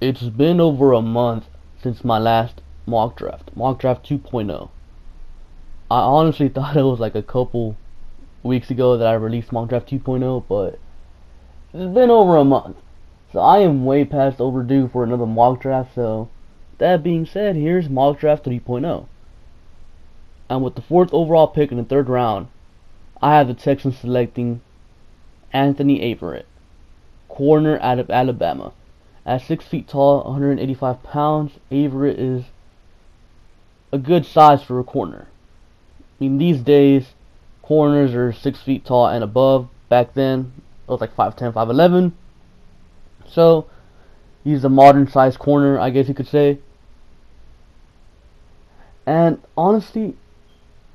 It's been over a month since my last mock draft 2.0. I honestly thought it was like a couple weeks ago that I released mock draft 2.0, but it's been over a month. So I am way past overdue for another mock draft. So that being said, here's mock draft 3.0. And with the 4th overall pick in the 3rd round, I have the Texans selecting Anthony Averett, corner out of Alabama. At 6 feet tall, 185 pounds, Averett is a good size for a corner. I mean, these days, corners are 6 feet tall and above. Back then, it was like 5'10", 5'11". So, he's a modern size corner, I guess you could say. And honestly,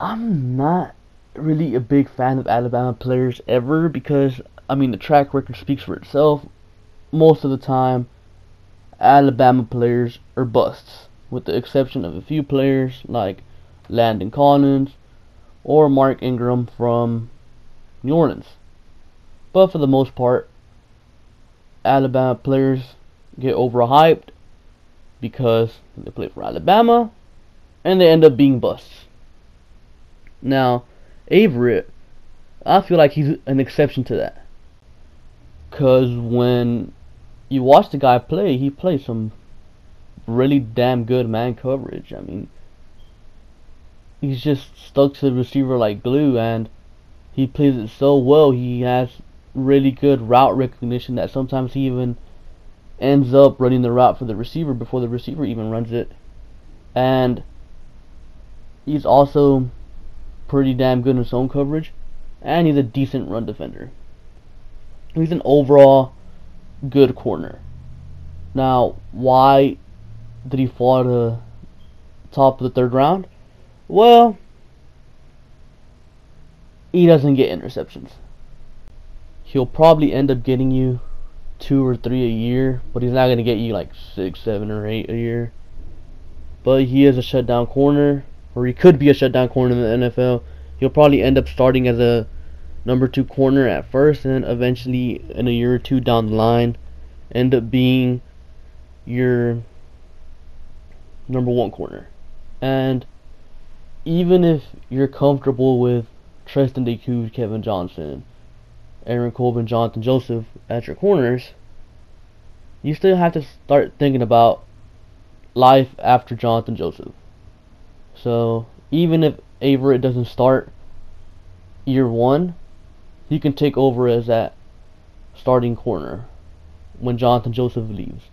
I'm not really a big fan of Alabama players ever because, I mean, the track record speaks for itself. Most of the time, Alabama players are busts, with the exception of a few players like Landon Collins or Mark Ingram from New Orleans. But for the most part, Alabama players get overhyped because they play for Alabama and they end up being busts. Now, Averett, I feel like he's an exception to that. Because when you watch the guy play, he plays some really damn good man coverage. I mean, he's just stuck to the receiver like glue, and he plays it so well. He has really good route recognition that sometimes he even ends up running the route for the receiver before the receiver even runs it. And he's also pretty damn good in zone coverage, and he's a decent run defender. He's an overall good corner. Now, why did he fall to the top of the 3rd round? Well, he doesn't get interceptions. He'll probably end up getting you 2 or 3 a year, but he's not going to get you like 6, 7, or 8 a year. But he is a shutdown corner, or he could be a shutdown corner in the NFL. He'll probably end up starting as a number 2 corner at first, and eventually in a year or two down the line end up being your number 1 corner. And even if you're comfortable with Treston Decoud, Kevin Johnson, Aaron Colvin, Jonathan Joseph as your corners, you still have to start thinking about life after Jonathan Joseph. So even if Averett doesn't start year 1, he can take over as that starting corner when Jonathan Joseph leaves.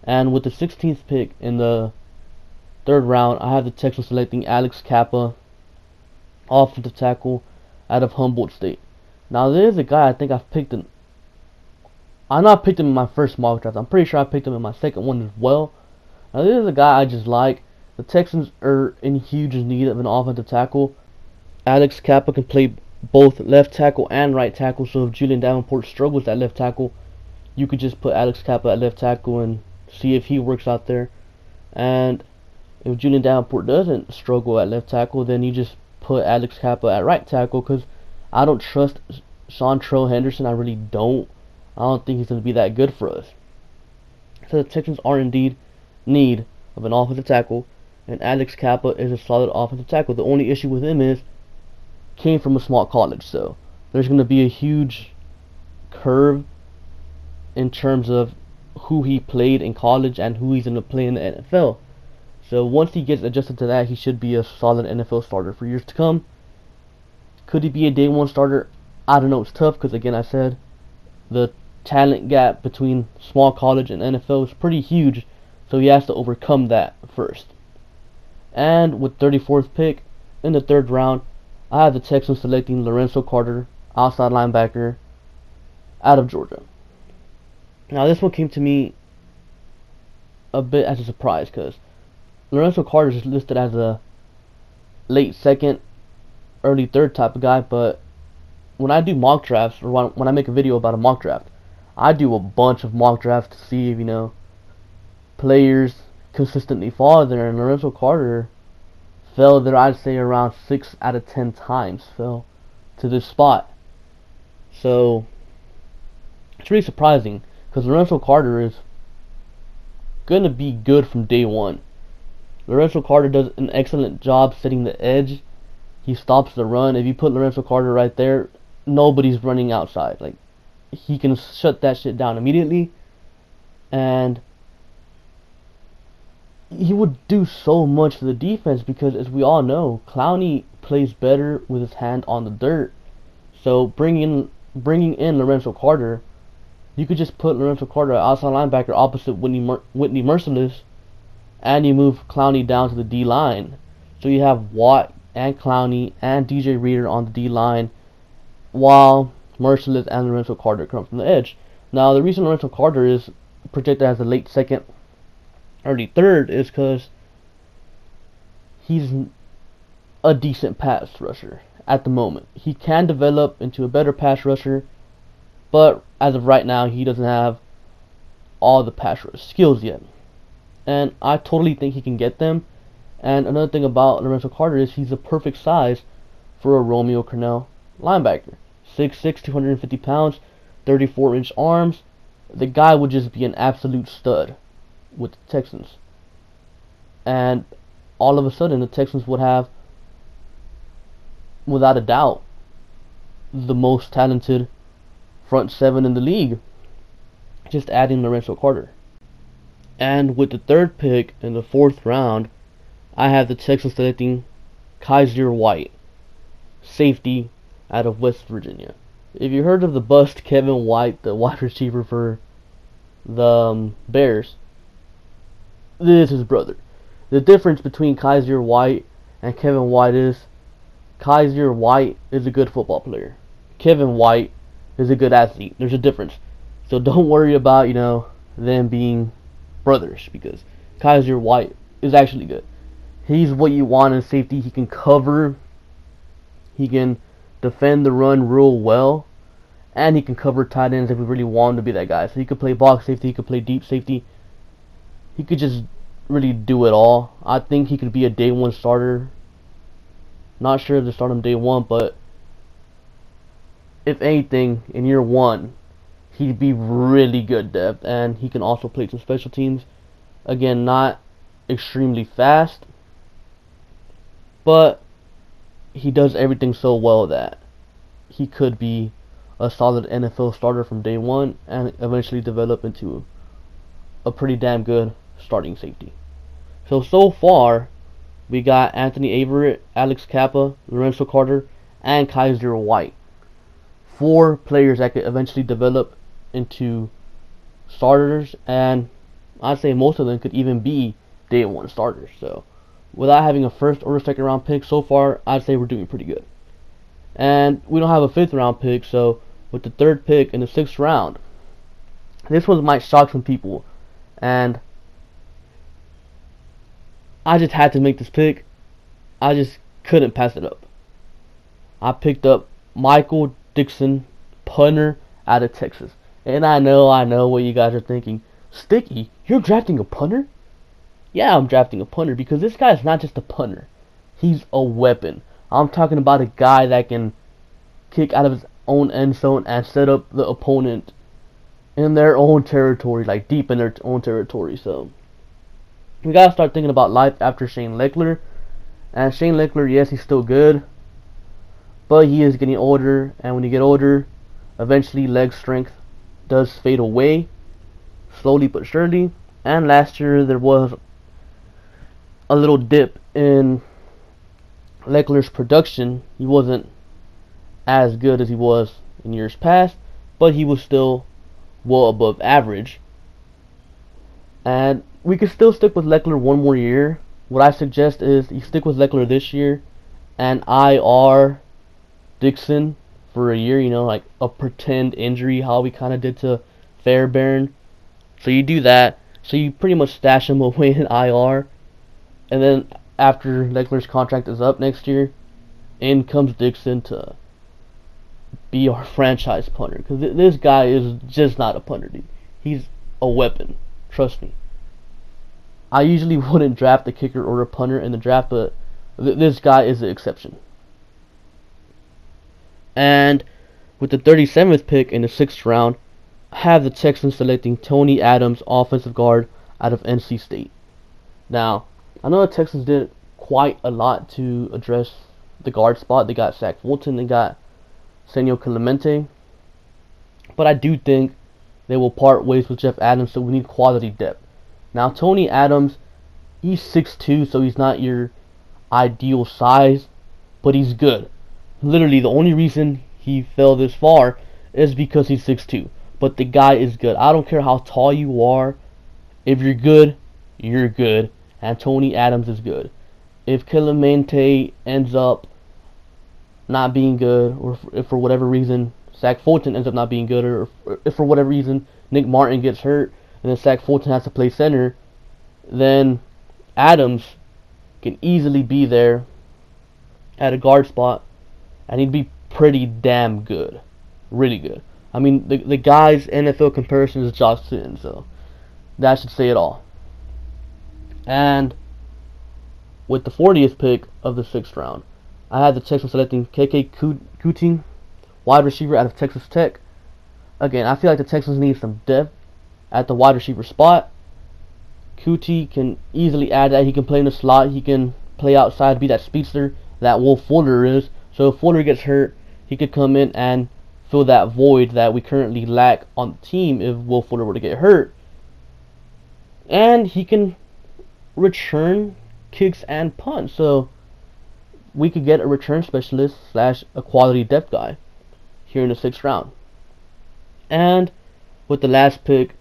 And with the 16th pick in the 3rd round, I have the Texans selecting Alex Kappa, offensive tackle out of Humboldt State. Now, there's a guy I think I've picked him. I know I picked him in my first mock draft. I'm pretty sure I picked him in my second one as well. Now, this is a guy I just like. The Texans are in huge need of an offensive tackle. Alex Kappa can play both left tackle and right tackle, so if Julian Davenport struggles at left tackle, you could just put Alex Kappa at left tackle and see if he works out there. And if Julian Davenport doesn't struggle at left tackle, then you just put Alex Kappa at right tackle, because I don't trust Seantrell Henderson. I really don't. I don't think he's going to be that good for us. So the Texans are indeed in need of an offensive tackle, and Alex Kappa is a solid offensive tackle. The only issue with him is came from a small college, so there's going to be a huge curve in terms of who he played in college and who he's going to play in the NFL. So once he gets adjusted to that, he should be a solid NFL starter for years to come. Could he be a day 1 starter? I don't know. It's tough because, again, I said the talent gap between small college and NFL is pretty huge, so he has to overcome that first. And with 34th pick in the 3rd round, I have the Texans selecting Lorenzo Carter, outside linebacker, out of Georgia. Now, this one came to me a bit as a surprise because Lorenzo Carter is listed as a late 2nd, early 3rd type of guy, but when I do mock drafts, or when I make a video about a mock draft, I do a bunch of mock drafts to see if, players consistently fall there, and Lorenzo Carter fell there, I'd say around 6 out of 10 times, fell to this spot. So, it's really surprising, because Lorenzo Carter is going to be good from day one. Lorenzo Carter does an excellent job setting the edge. He stops the run. If you put Lorenzo Carter right there, nobody's running outside. Like, he can shut that shit down immediately. And he would do so much for the defense because, as we all know, Clowney plays better with his hand on the dirt. So bringing in Lorenzo Carter, you could just put Lorenzo Carter outside linebacker opposite Whitney Merciless, and you move Clowney down to the D line. So you have Watt and Clowney and DJ Reader on the D line, while Merciless and Lorenzo Carter come from the edge. Now, the reason Lorenzo Carter is projected as a late second, early third, is because he's a decent pass rusher at the moment. He can develop into a better pass rusher, but as of right now, he doesn't have all the pass rush skills yet. And I totally think he can get them. And another thing about Lorenzo Carter is he's a perfect size for a Romeo Crennel linebacker. 6'6", 250 pounds, 34-inch arms. The guy would just be an absolute stud with the Texans. And all of a sudden, the Texans would have, without a doubt, the most talented front seven in the league. Just adding Lorenzo Carter. And with the third pick in the 4th round, I have the Texans selecting Kaiser White, safety out of West Virginia. If you heard of the bust Kevin White, the wide receiver for the Bears, this is his brother. The difference between Kaiser White and Kevin White is Kaiser White is a good football player. Kevin White is a good athlete. There's a difference. So don't worry about, them being brothers, because Kaiser White is actually good. He's what you want in safety. He can cover, he can defend the run real well, and he can cover tight ends if we really want him to be that guy. So he could play box safety, he could play deep safety. He could just really do it all. I think he could be a day one starter. Not sure if to start him day one, but if anything, in year one, he'd be really good depth, and he can also play some special teams. Again, not extremely fast, but he does everything so well that he could be a solid NFL starter from day one and eventually develop into a pretty damn good starting safety. So far, we got Anthony Averett, Alex Kappa, Lorenzo Carter, and Kaiser White. 4 players that could eventually develop into starters, and I'd say most of them could even be day one starters. So without having a 1st or a 2nd round pick so far, I'd say we're doing pretty good. And we don't have a 5th round pick, so with the 3rd pick in the 6th round, this one might shock some people, and I just had to make this pick. I just couldn't pass it up. I picked up Michael Dixon, punter out of Texas. And I know what you guys are thinking. Sticky, you're drafting a punter? Yeah, I'm drafting a punter because this guy's not just a punter. He's a weapon. I'm talking about a guy that can kick out of his own end zone and set up the opponent in their own territory, like deep in their own territory. So we gotta start thinking about life after Shane Lechler. And Shane Lechler, yes, he's still good, but he is getting older, and when you get older, eventually leg strength does fade away, slowly but surely. And last year there was a little dip in Lechler's production. He wasn't as good as he was in years past, but he was still well above average. And we could still stick with Lechler one more year. What I suggest is you stick with Lechler this year and IR Dixon for a year, like a pretend injury, how we kind of did to Fairbairn. So you do that. So you pretty much stash him away in IR, and then after Lechler's contract is up next year, in comes Dixon to be our franchise punter. Because this guy is just not a punter, dude. He's a weapon. Trust me. I usually wouldn't draft a kicker or a punter in the draft, but this guy is the exception. And with the 37th pick in the 6th round, I have the Texans selecting Tony Adams, offensive guard out of NC State. Now, I know the Texans did quite a lot to address the guard spot. They got Zach Fulton, they got Senio Clemente, but I do think they will part ways with Jeff Adams, so we need quality depth. Now, Tony Adams, he's 6'2", so he's not your ideal size, but he's good. Literally, the only reason he fell this far is because he's 6'2". But the guy is good. I don't care how tall you are. If you're good, you're good. And Tony Adams is good. If Clemente ends up not being good, or if for whatever reason Zach Fulton ends up not being good, or if for whatever reason Nick Martin gets hurt and then Zach Fulton has to play center, then Adams can easily be there at a guard spot, and he'd be pretty damn good. Really good. I mean, the guy's NFL comparison is Josh Sitton, so that should say it all. And with the 40th pick of the 6th round, I had the Texans selecting KK Couting, wide receiver out of Texas Tech. Again, I feel like the Texans need some depth at the wide receiver spot. Couty can easily add that. He can play in the slot. He can play outside, be that speedster that Will Fuller is. So if Fuller gets hurt, he could come in and fill that void that we currently lack on the team if Will Fuller were to get hurt. And he can return kicks and punts. So we could get a return specialist / a quality depth guy here in the 6th round. And with the last pick,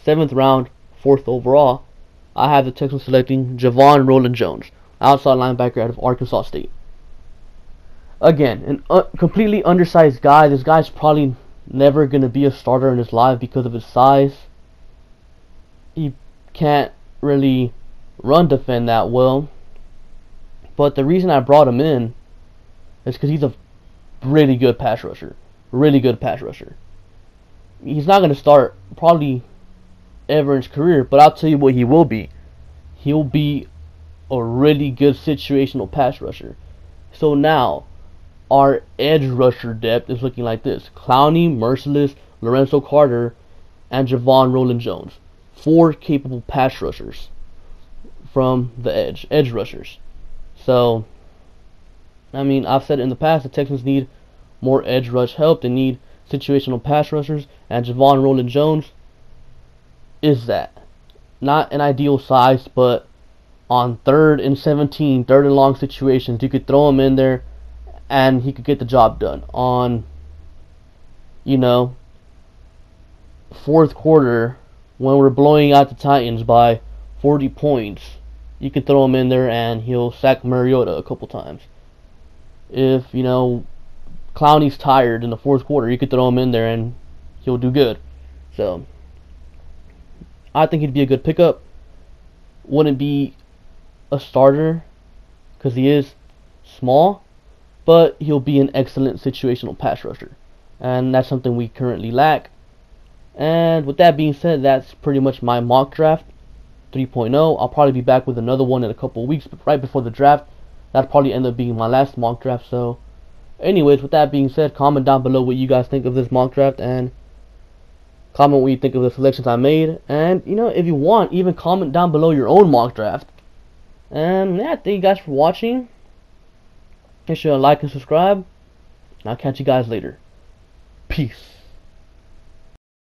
7th round, 4th overall, I have the Texans selecting Javon Roland-Jones, outside linebacker out of Arkansas State. Again, an completely undersized guy. This guy's probably never going to be a starter in his life because of his size. He can't really run defend that well. But the reason I brought him in is because he's a really good pass rusher. Really good pass rusher. He's not going to start probably ever in his career, but I'll tell you what he will be. He'll be a really good situational pass rusher. So now, our edge rusher depth is looking like this: Clowney, Merciless, Lorenzo Carter, and Javon Roland-Jones. 4 capable pass rushers from the edge rushers. So, I mean, I've said in the past, the Texans need more edge rush help. They need situational pass rushers, and Javon Roland-Jones is that. Not an ideal size, but on 3rd and 17, 3rd and long situations, you could throw him in there and he could get the job done. On, 4th quarter, when we're blowing out the Titans by 40 points, you could throw him in there and he'll sack Mariota a couple times. If, Clowney's tired in the 4th quarter, you could throw him in there and he'll do good. So, I think he'd be a good pickup. Wouldn't be a starter because he is small, but he'll be an excellent situational pass rusher, and that's something we currently lack. And with that being said, that's pretty much my mock draft 3.0. I'll probably be back with another one in a couple of weeks, but right before the draft. That'll probably end up being my last mock draft. So anyways, with that being said, comment down below what you guys think of this mock draft, and comment what you think of the selections I made. And if you want, even comment down below your own mock draft. And yeah, thank you guys for watching. Make sure to like and subscribe, and I'll catch you guys later. Peace.